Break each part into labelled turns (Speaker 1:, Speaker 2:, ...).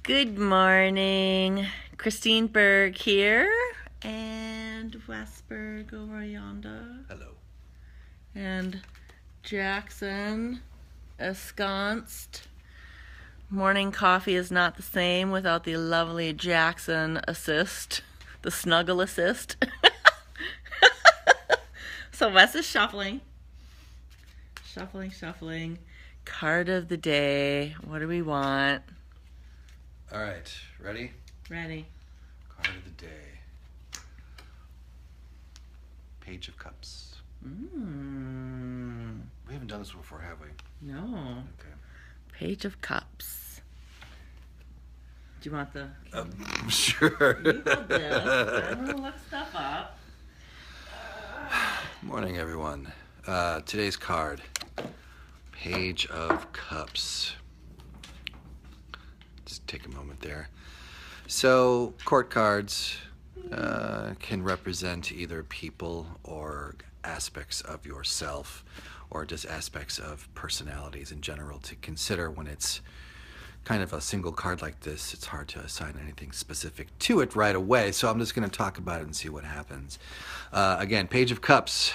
Speaker 1: Good morning. Christine Berg here, and Wes Berg over yonder.
Speaker 2: Hello.
Speaker 1: And Jackson ensconced. Morning coffee is not the same without the lovely Jackson assist, the snuggle assist. So Wes is shuffling. Shuffling. Card of the day. What do we want?
Speaker 2: All right, ready?
Speaker 1: Ready.
Speaker 2: Card of the day. Page of Cups. We haven't done this before, have we?
Speaker 1: No.
Speaker 2: Okay.
Speaker 1: Page of Cups. Do you want the...
Speaker 2: Sure.
Speaker 1: You got this. I'm going to look stuff up.
Speaker 2: Morning, everyone. Today's card. Page of Cups. Just take a moment there. So, court cards can represent either people or aspects of yourself, or just aspects of personalities in general to consider. When it's kind of a single card like this, it's hard to assign anything specific to it right away, so I'm just going to talk about it and see what happens. Again, Page of Cups.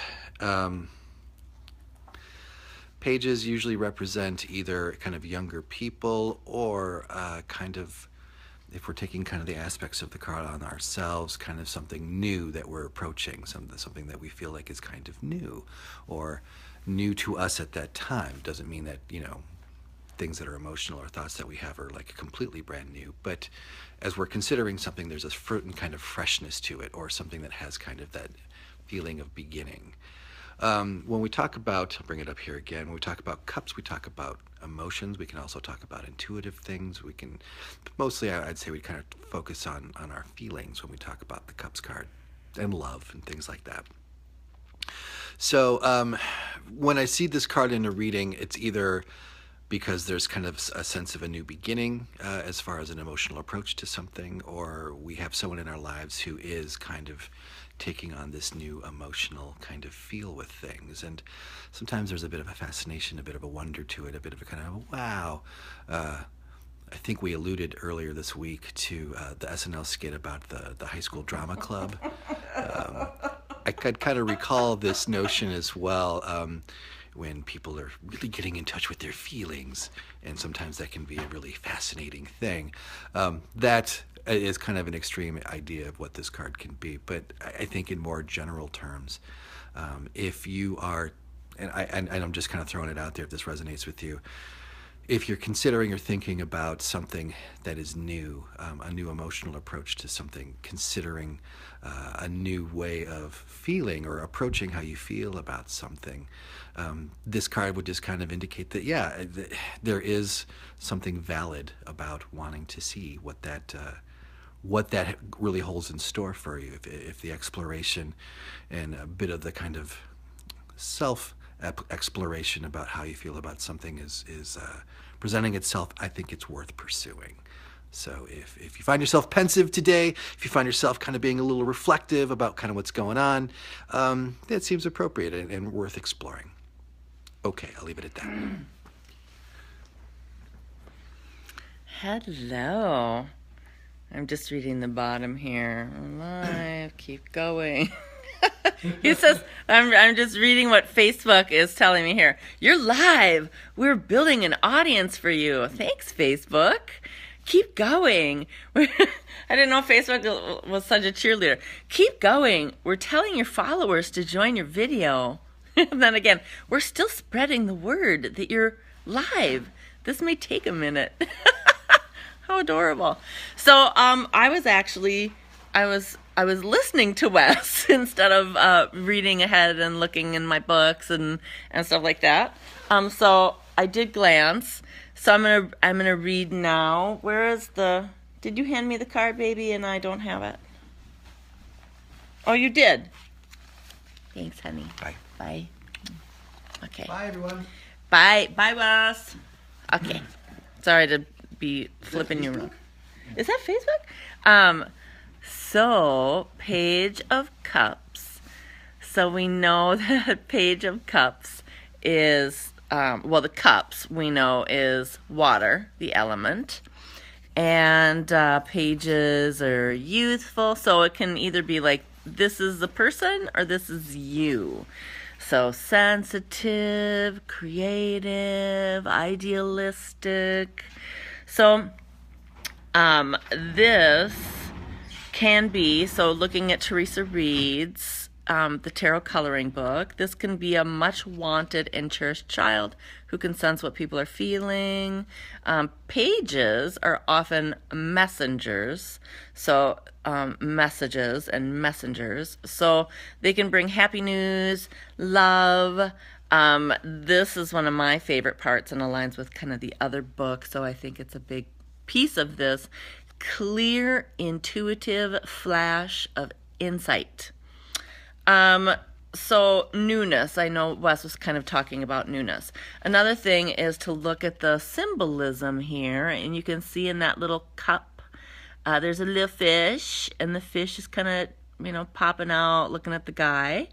Speaker 2: Pages usually represent either kind of younger people or kind of, if we're taking kind of the aspects of the card on ourselves, kind of something new that we're approaching, something that we feel like is kind of new or new to us at that time. Doesn't mean that, things that are emotional or thoughts that we have are like completely brand new, but as we're considering something, there's a certain kind of freshness to it, or something that has kind of that feeling of beginning. When we talk about, I'll bring it up here again, when we talk about cups, we talk about emotions. We can also talk about intuitive things. We can, mostly I'd say we kind of focus on our feelings when we talk about the cups card, and love and things like that. So when I see this card in a reading, it's either because there's kind of a sense of a new beginning as far as an emotional approach to something, or we have someone in our lives who is kind of taking on this new emotional kind of feel with things. And sometimes there's a bit of a fascination, a bit of a wonder to it, a bit of a kind of wow. I think we alluded earlier this week to the SNL skit about the high school drama club. I could kind of recall this notion as well, when people are really getting in touch with their feelings, and sometimes that can be a really fascinating thing. That is kind of an extreme idea of what this card can be, but I think in more general terms, if you are, and I'm just kind of throwing it out there if this resonates with you, if you're considering or thinking about something that is new, a new emotional approach to something, considering a new way of feeling or approaching how you feel about something, this card would just kind of indicate that, yeah, there is something valid about wanting to see what that really holds in store for you. If the exploration and a bit of the kind of self-exploration about how you feel about something is presenting itself, I think it's worth pursuing. So if you find yourself pensive today, if you find yourself kind of being a little reflective about kind of what's going on, that seems appropriate and worth exploring. Okay, I'll leave it at that.
Speaker 1: Hello. I'm just reading the bottom here. Live, keep going. He says, I'm just reading what Facebook is telling me here. You're live. We're building an audience for you. Thanks, Facebook. Keep going. I didn't know Facebook was such a cheerleader. Keep going. We're telling your followers to join your video. And then again, we're still spreading the word that you're live. This may take a minute. How adorable. So I was listening to Wes instead of reading ahead and looking in my books and stuff like that. So I did glance. So I'm gonna read now. Where is the? Did you hand me the card, baby? And I don't have it. Oh, you did. Thanks, honey. Bye. Okay.
Speaker 2: Bye, everyone.
Speaker 1: Bye, Wes. Okay. Sorry to be flipping you around. Is that Facebook? So, Page of Cups. So we know that Page of Cups is, the cups we know is water, the element. And pages are youthful, so it can either be like, this is the person or this is you. So sensitive, creative, idealistic. So this can be, so looking at Teresa Reed's the tarot coloring book, this can be a much wanted and cherished child who can sense what people are feeling. Pages are often messengers, so messages and messengers, so they can bring happy news, love. This is one of my favorite parts and aligns with kind of the other book, so I think it's a big piece of this. Clear, intuitive flash of insight. So newness, I know Wes was kind of talking about newness. Another thing is to look at the symbolism here, and you can see in that little cup, there's a little fish, and the fish is kind of, popping out, looking at the guy.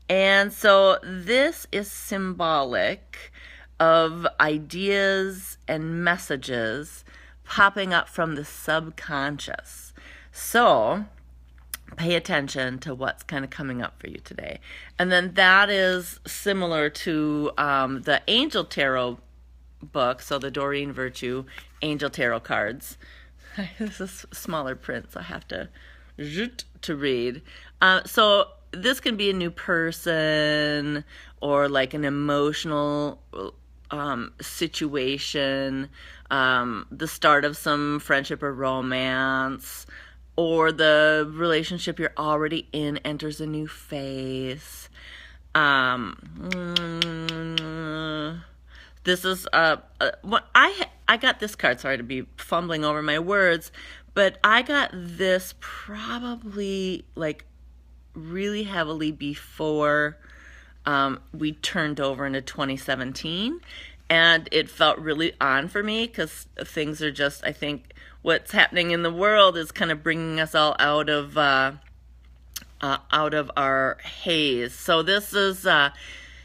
Speaker 1: And so this is symbolic of ideas and messages popping up from the subconscious. So pay attention to what's kind of coming up for you today. And then that is similar to the Angel Tarot book, so the Doreen Virtue Angel Tarot cards. This is smaller print, so I have to read. So this can be a new person or like an emotional situation, the start of some friendship or romance, or the relationship you're already in enters a new phase. This is what I got this card. Sorry to be fumbling over my words, but I got this probably like really heavily before we turned over into 2017, and it felt really on for me because things are just, I think what's happening in the world is kind of bringing us all out of our haze. So this is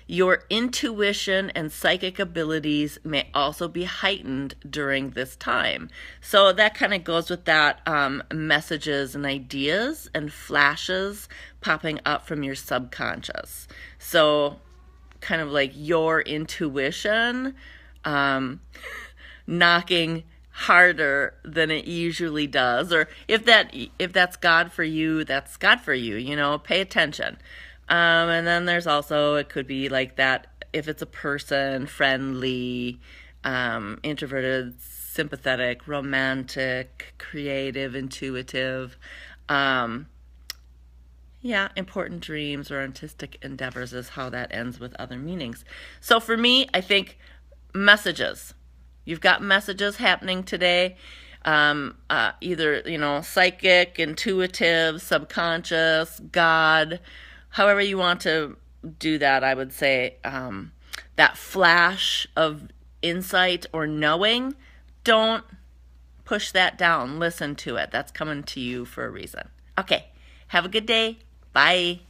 Speaker 1: your intuition and psychic abilities may also be heightened during this time. So that kind of goes with that messages and ideas and flashes popping up from your subconscious. So kind of like your intuition knocking harder than it usually does, or if that's God for you, that's God for you, pay attention. And then there's also, it could be like that if it's a person, friendly, introverted, sympathetic, romantic, creative, intuitive, important dreams or artistic endeavors is how that ends with other meanings. So for me, I think messages. You've got messages happening today, either, psychic, intuitive, subconscious, God, however you want to do that. I would say that flash of insight or knowing, don't push that down. Listen to it. That's coming to you for a reason. Okay, have a good day. Bye.